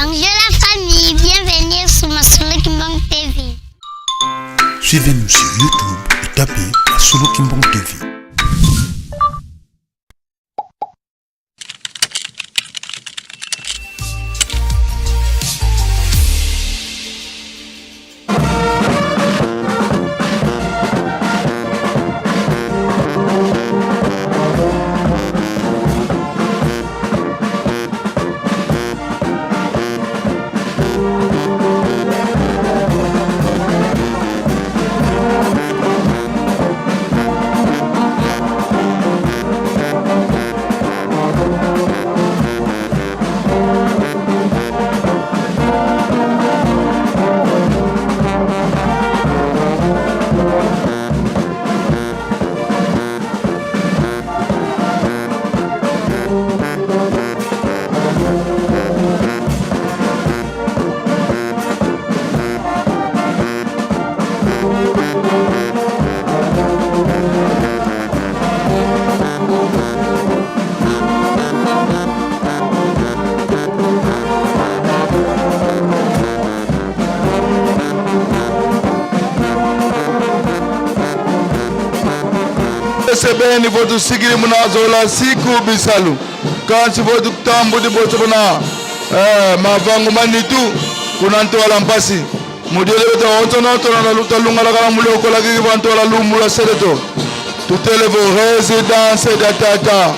Bonjour la famille, bienvenue sur Masolo Kimbang TV. Suivez-nous sur YouTube et tapez Masolo Kimbang TV. Sebeni votu sigiri munazola siku bisalu kansi votu tambu di boto bana mavangu manitu kunanto ala mpasi mudele beta otono na luta lunga la kala muloko la kiki vanto la lumula sedeto tutele vo residence datata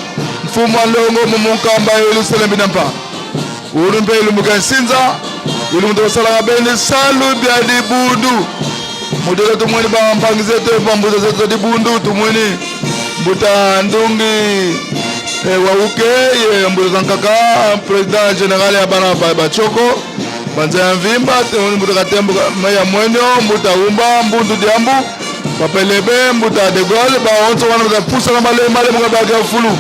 mfumo longo mumukamba yelu selembi nampa urumbe ilu mukansinza ilu mutosala ngabeni salu bia di bundu mudele tumweni ba mpangize te bambuza zeto di bundu tumweni buta ndungi wauke ye mbuza nkaka president general ya bana bachoko banza mvimba mbuta katembo ya mwenyo mbuta umba mbundu diambu papelebe mbuta de Gaulle ba onto wana mbuta pusa na male mga baga fulu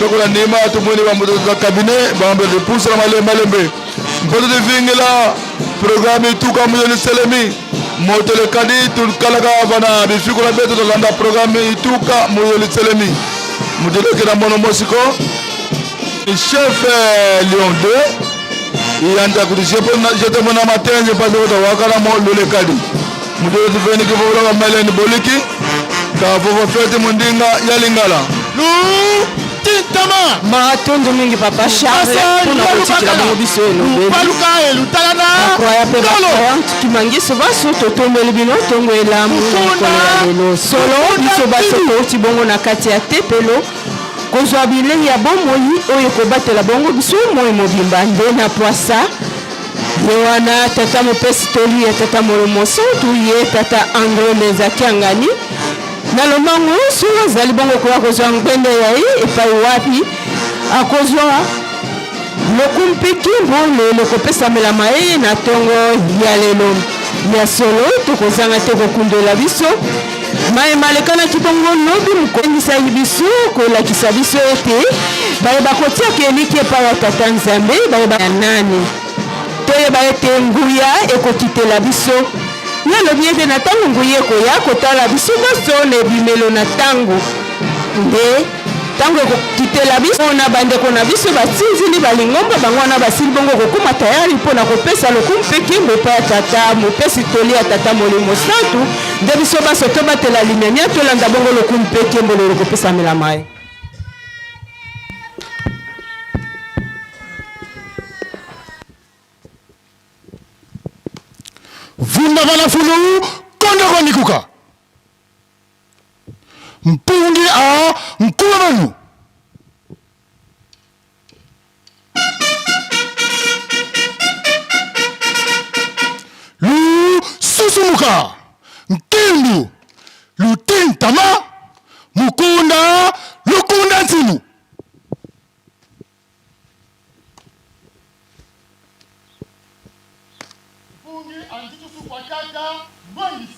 toko la nima tumweni ba mbuta cabinet ba mbuta pusa na male mbe mbuta de vingela programme tuka mwenye selemi motele kadi tulkalaga bana bifiko la beto landa programme ituka moyoli selemi mudele kina mono mosiko chef Lion 2 yanda kudishe pona jete mona matenje pa do wakala mo lole kadi mudele veni ke vola malen boliki ka vovo fete mundinga yalingala lu titama marathon mingi papa Charles kuna kutikila mo biso eno paluka elu talana akwaya pe ba kimangi soba so totombeli bino tongo elamu kolela lelo solo biso baso ko bongo na kati ya tepelo kozwa bilei ya bomoi oyo kobatela bongo biso moi mobimba nde na poisa Yohana tata mopesi toli ya tata molomoso tuye tata André Mezaki angani na lomango sura zali bongo kwa kozwa ngwende yai epai wapi akozwa lokumpiki mbole lokopesa melama ye na tongo ya lelo ya solo tokozanga te kokundela biso mai malekana kibongo lobi mukongisa biso kolakisa biso ete bayeba kotia keliki epai ya tata nzambe bayeba ya nani toyeba ete nguya ekokitela biso yalobi ete na ntango nguya ekoya kotala biso nyonso na ebimelo na ntango nde ntango ekokitela biso na bandeko na biso batinzili balingomba bango wana basili bongo kokuma tayari mpona kopesa lokumpe kimbo epai ya tata mopesi toli ya tata molimo santu nde biso baso tobatela limemia tolanda bongo lokumpe kimbo lelo kopesa melama ye vunda bana fulu kondo konikuka mpungi a nkuwanu lu susumuka ntindu lutintama mukunda lukunda ntimu mpungi anditusu kwa kaka mwangisi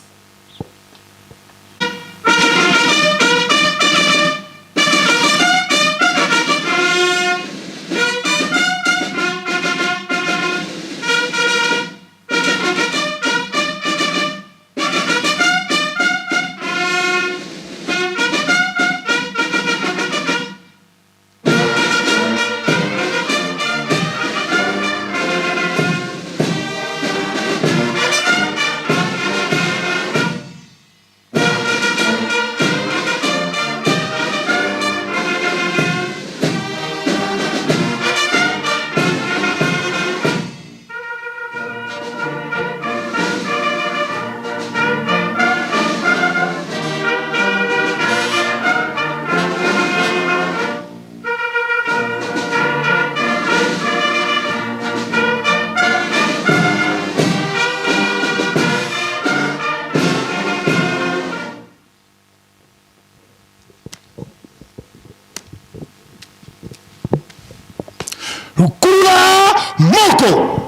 Moko.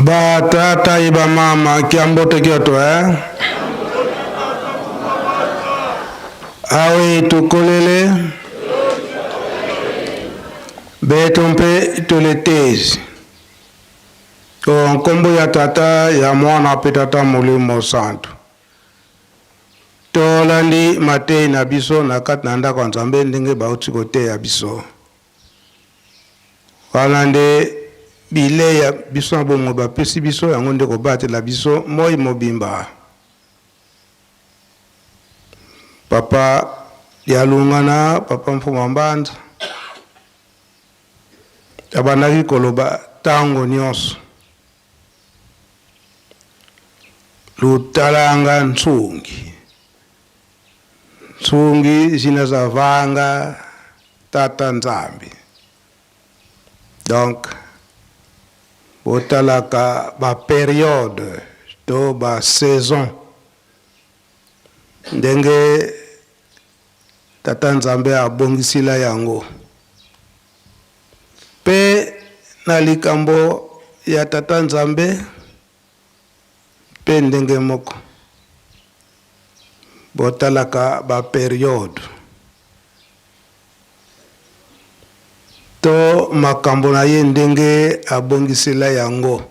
Ba tata iba mama kiambote kyoto awe tukolele betompe tuletezi nkombo ya tata ya mwana pe tata Molimo Santu tolandi matei na biso na kati na ndako Nzambe ndenge bauti koteya biso wana nde bile ya biso na bongo bapesi biso yango nde kobatela biso moi mobimba papa yalungana papa Mfuma Mbanza abandaki koloba tango nyonso lutalanga nsungi zina za vanga tata Nzambi donc botalaka ba période to ba saison ndenge tata Nzambe abongisila yango pe na likambo ya tata Nzambe pe ndenge moko botalaka ba période to makambo na ye ndenge abongisela yango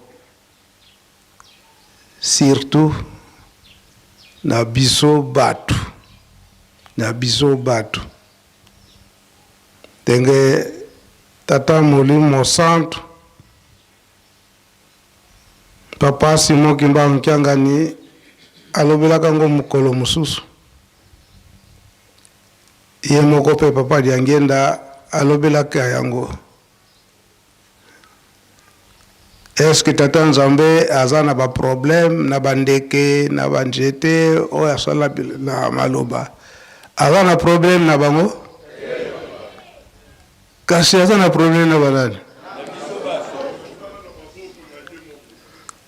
surtout na biso batu ndenge tata Molimo Santu papa Simon Kimba Mkiangani alobelaka ngo mukolo mususu ye moko pe papa diangenda alobelaka yango est-ce que tata Nzambe azana ba problème na bandeke na banjete o asala na maloba azana problème na bango kasi azana problème na banani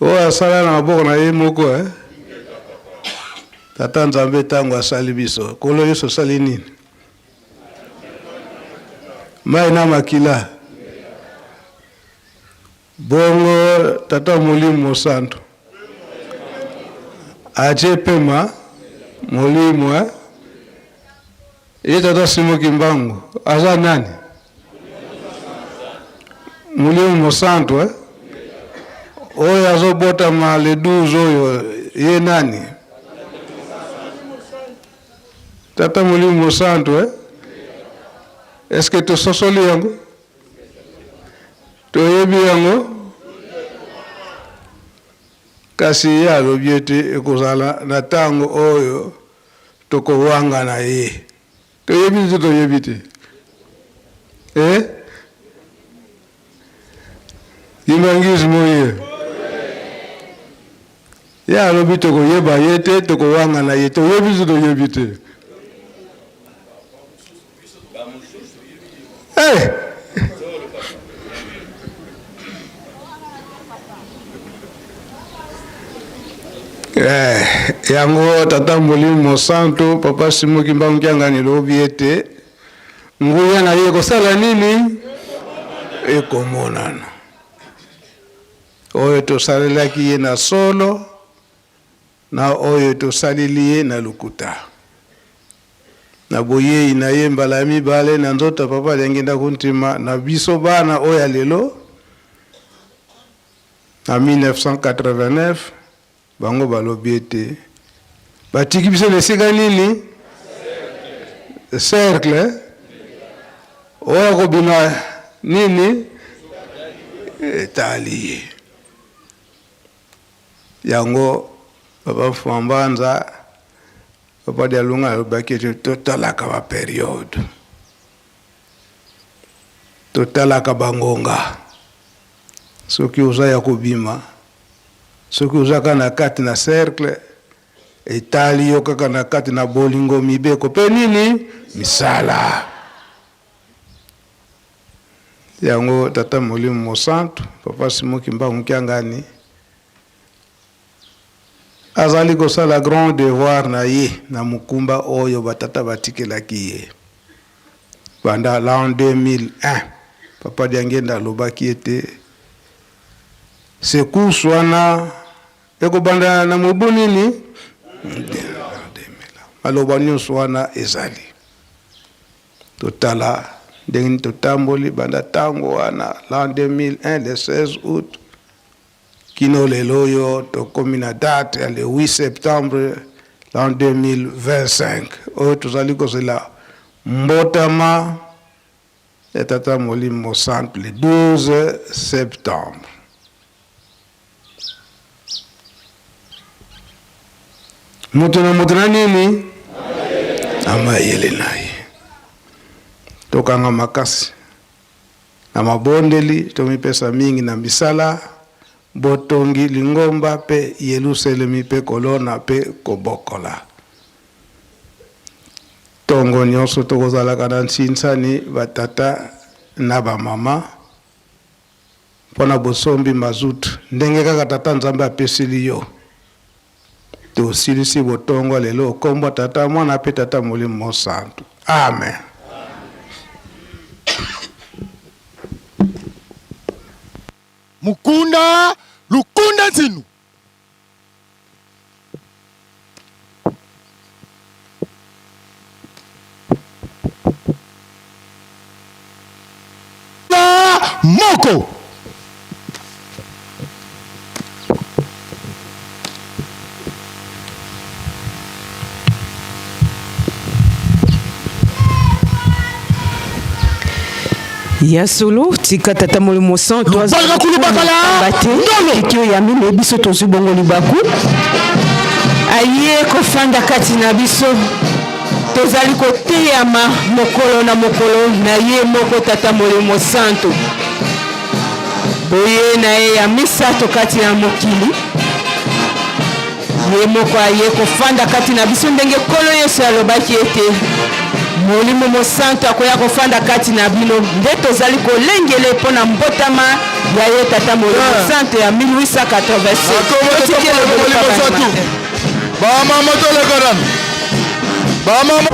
o asala na maboko na ye moko tata Nzambe tango asali biso kolo yeso sali nini mai na makila bongo tata Molimo Santu aje pema Molimo ye tata Simon Kimbangu aza nani Molimo Santu oyo azobota ma le 12 oyo ye nani tata Molimo Santu est-ce que tu sosoli yango to yebi yango kasi ya lobiete ekozala na tango oyo tokowanga na ye to yebi te imangisi moye ya lobi tokoyeba ye te tokowanga na ye to yebi te yango tata Molimo Santu papa Simon Kimba Mkiangani lobi ete nguya na ye kosala nini ekomonana oyo tosalelaki ye na solo na oyo tosaleli ye na lukuta na boyei na ye mbala mibale na nzota papa aliangenda kuntima na biso bana oyo lelo na 1989 bango balobi ete batiki biso na esika nini cercle oyo kobima nini etali yango papa Mfuma Mbanza papa dialunga alobaki ete totalaka ba période totalaka bangonga soki oza ya kobima soki ozaka na kati na cercle etali yo kaka na kati na bolingo mibeko pe nini misala yango tata Molimo Santu papa Simon Kimba Mkiangani azali kosala grand devoir na ye na mukumba oyo batata batikelaki ye banda l'an 2001 papa Diangenda alobaki ete secours wana ekobanda na mobu nini maloba nyonso wana ezali totala ndenge totamboli banda ntango wana l'an 2001 le 16 août kino lelo oyo tokomi na date ya le 8 septembre l'an 2025 oyo tozali kozela mbotama ya tata Molimo Santu le 12 septembre. Mutu na nini? Amayele naye. Tokanga makasi. Na mabondeli tomipesa mingi na misala botongi lingomba pe Yerusalemi pe kolona pe kobokola. Tongo nyonso tokozalaka na nsinsani batata na bamama mpona bosombi mazutu ndenge kaka tata Nzambe apesili yo tosilisi botongo lelo okombo tata mwana pe tata Molimo Santu. Amen. Mukunda lukunda zinu moko ya solo tika tata Molimo Santu balaka kulubakala ndome kio ya mine biso tozu bongo libaku aye kofanda kati na biso tozali koteyama mokolo na mokolo na ye moko tata Molimo Santu boye na ye ya misato kati ya mokili ye moko aye kofanda kati na biso ndenge kolo Yesu alobaki ete Molimo Santu akoya kofanda kati na bino nde tozali kolengele mpona mbotama ya ye tata Molimo Santu ya 1887 bamama tolekadan bamama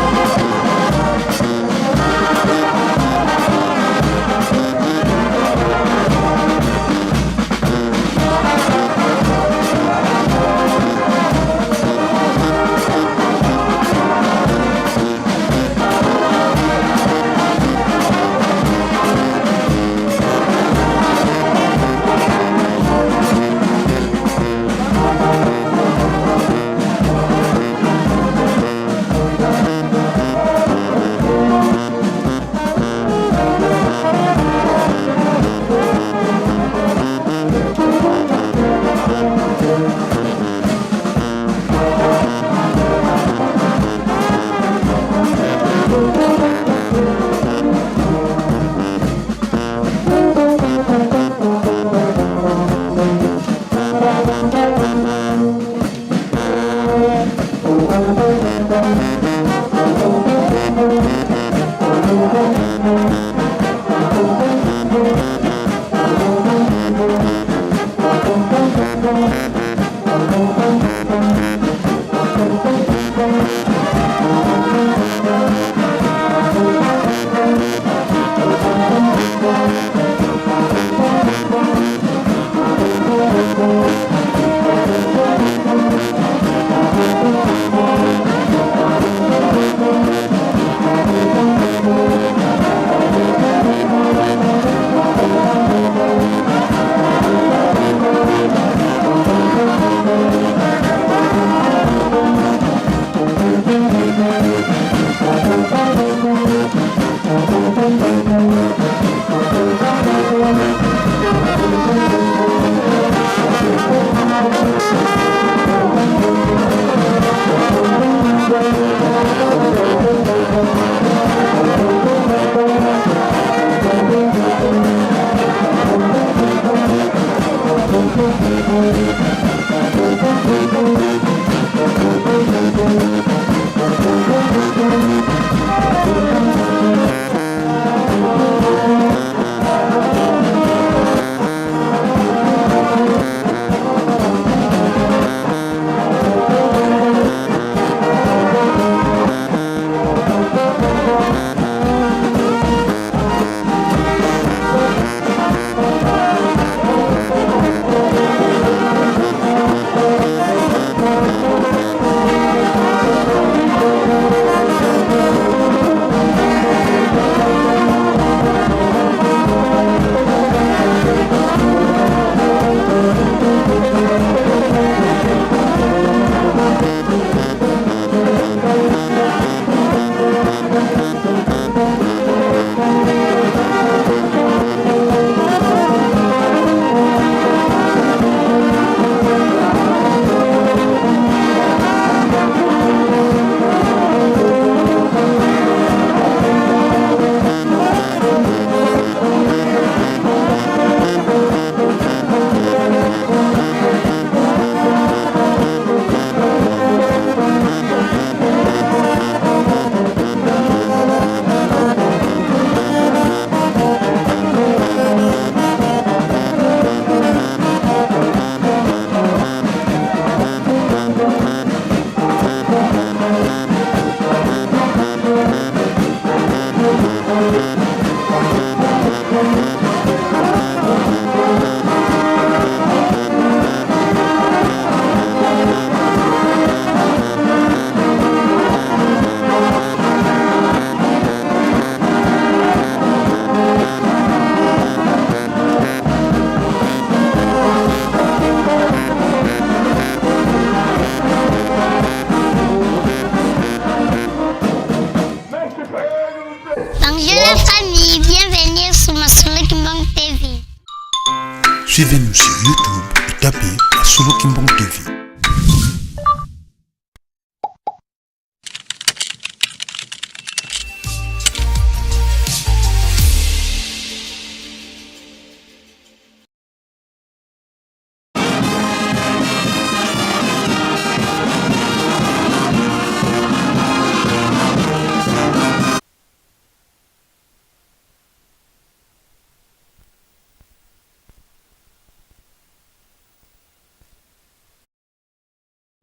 Suivez-nous sur YouTube et tapez Masolo Kimbongo TV.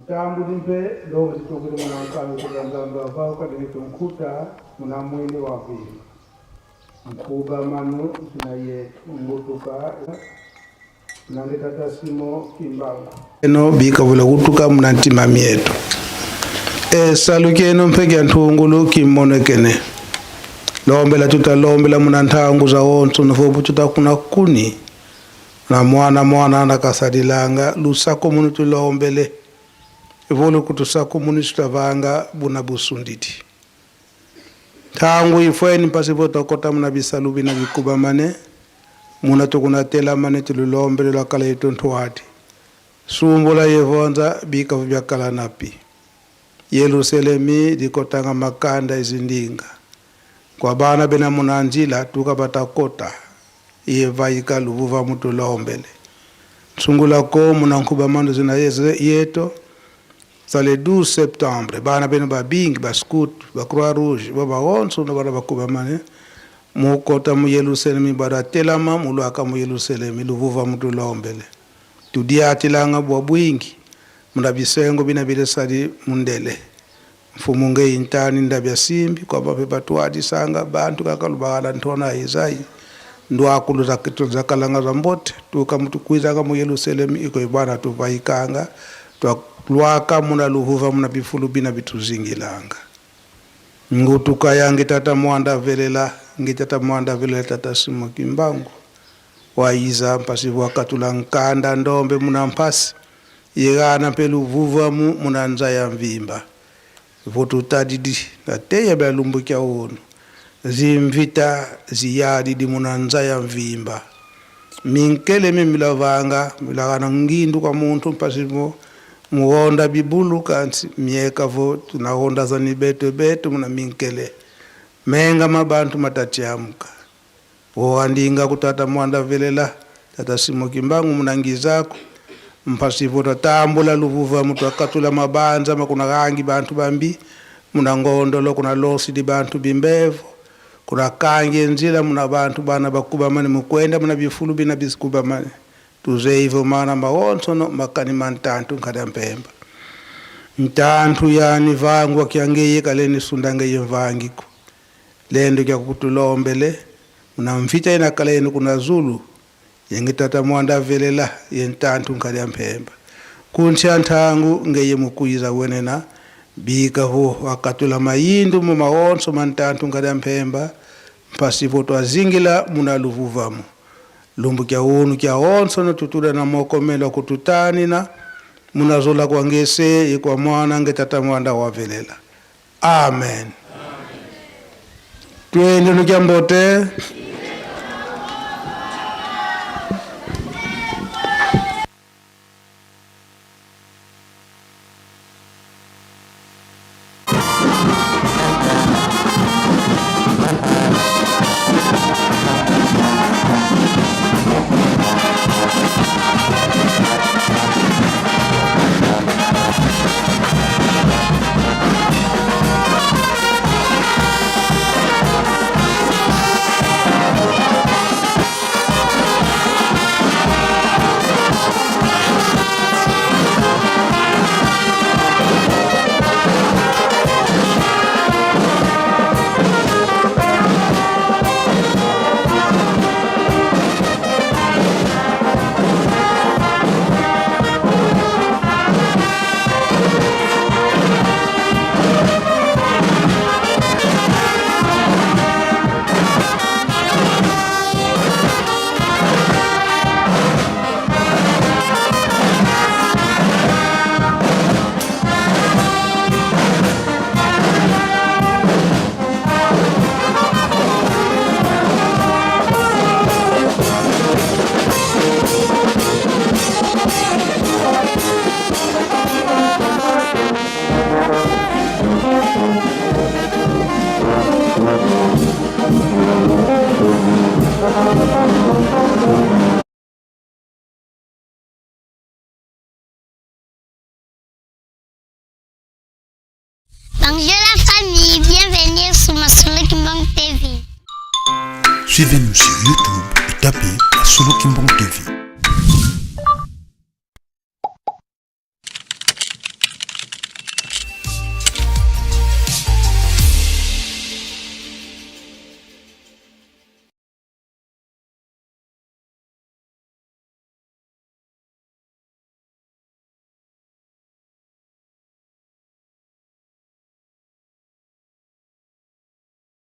Tambu dimpe logo zitokile mwana kama kuzangamba vao kadiri kumkuta muna mwili wa vili mkuba manu tunaye ngutuka nangeta tasimo kimbanga eno bika vula kutuka muna ntimami yetu saluke eno mpeke antungulu kimono kene lombela tutalombela muna ntangu za onso nafobu tutakuna kuni na mwana nakasadilanga lusako munu tulombele Evolo kutusako munista vanga buna busunditi. Tangu ifweni pasipo tokota muna bisalubi na bikuba mane. Muna tukuna tela mane tululombele la kala ituntuwati. Sumbola yevonza bika vyakala napi. Yerusalemi dikotanga makanda izindinga. Kwa bana bena muna anjila tuka batakota. Yevaika luvuva mutu lombele. Sungula ko muna nkuba mando zina yeto. C'est le 12 septembre, bana bena ba bing ba scout ba croix rouge ba onso na bana bakuba mane mu kota mu Yerusalemi bara telama mu lwaka mu Yerusalemi luvuva mutu lombele tudiati langa bo bwingi munda bisengo bina bile sadi mundele mfumu nge intani ndabya simbi kwa babe batwadi sanga bantu kakalubala ntona izai ndwa kuluza kitu zakalanga zambote tuka mutu kuizanga mu Yerusalemi iko ibana tuvaikanga lwaka muna luhuva muna bifulu bina bituzingilanga ngutuka yangi tata mwanda velela ngitata mwanda velela tata simo kimbangu waiza mpasi wakatula nkanda ndombe muna mpasi yegana pelu vuva muna nza ya mvimba votu tadidi na teya bela lumbukia ono zimvita ziyadi di muna nza ya mvimba minkele milavanga milagana ngindu kwa muntu mpasi muonda bibulu kansi mieka vo tunahonda zani beto muna minkele menga mabantu matatiamuka oandinga kutata mwanda velela tata simo kimbangu munangizako mpasivo tatambula luvuva mutu akatula mabanza makuna gangi bantu bambi muna ngondolo kuna losi di bantu bimbevo kuna kangi enzila muna bantu bana bakuba mani mukwenda muna bifulu bina biskuba mani tuzeivo mana maonso no makani mantantu nkada mpemba ntantu yani vangu wakiangeye kaleni sundange yemvangiko lendo kya kutulombele unamfita ina kaleni kuna zulu yengitata mwanda velela yentantu nkada mpemba kuncha ntangu ngeye mukuiza wenena bika ho wakatula mayindu mu maonso mantantu nkada mpemba pasipo twazingila muna luvuvamu lumbu kya unu kya onso na tutula na mokomelo kututani na munazola kwa ngese kwa mwana ngetata mwanda wavelela. Amen. Tuende nukiambote. Bonjour la famille, bienvenue sur Masolo Kimbang TV. Suivez-nous sur YouTube et tapez Masolo Kimbang TV.